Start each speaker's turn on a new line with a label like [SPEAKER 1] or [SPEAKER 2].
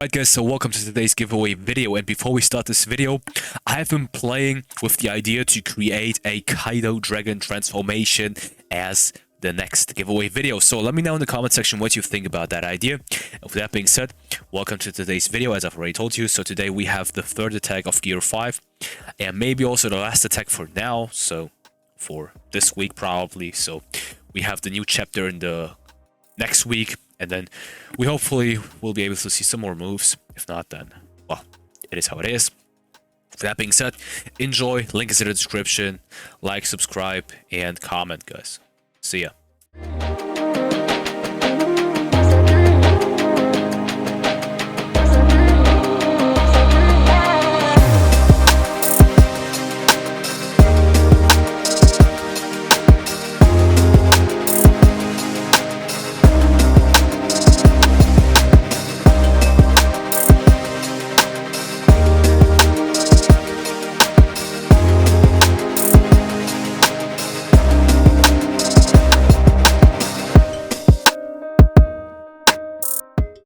[SPEAKER 1] Alright guys, so welcome to today's giveaway video, and before we start this video, I have been playing with the idea to create a Kaido Dragon transformation as the next giveaway video. So let me know in the comment section what you think about that idea. And with that being said, welcome to today's video. As I've already told you, so today we have the third attack of Gear 5, and maybe also the last attack for now, so for this week probably. So we have the new chapter in the next week, and then we hopefully will be able to see some more moves. If not, then, well, it is how it is. With that being said, enjoy, link is in the description, like, subscribe, and comment, guys. See ya.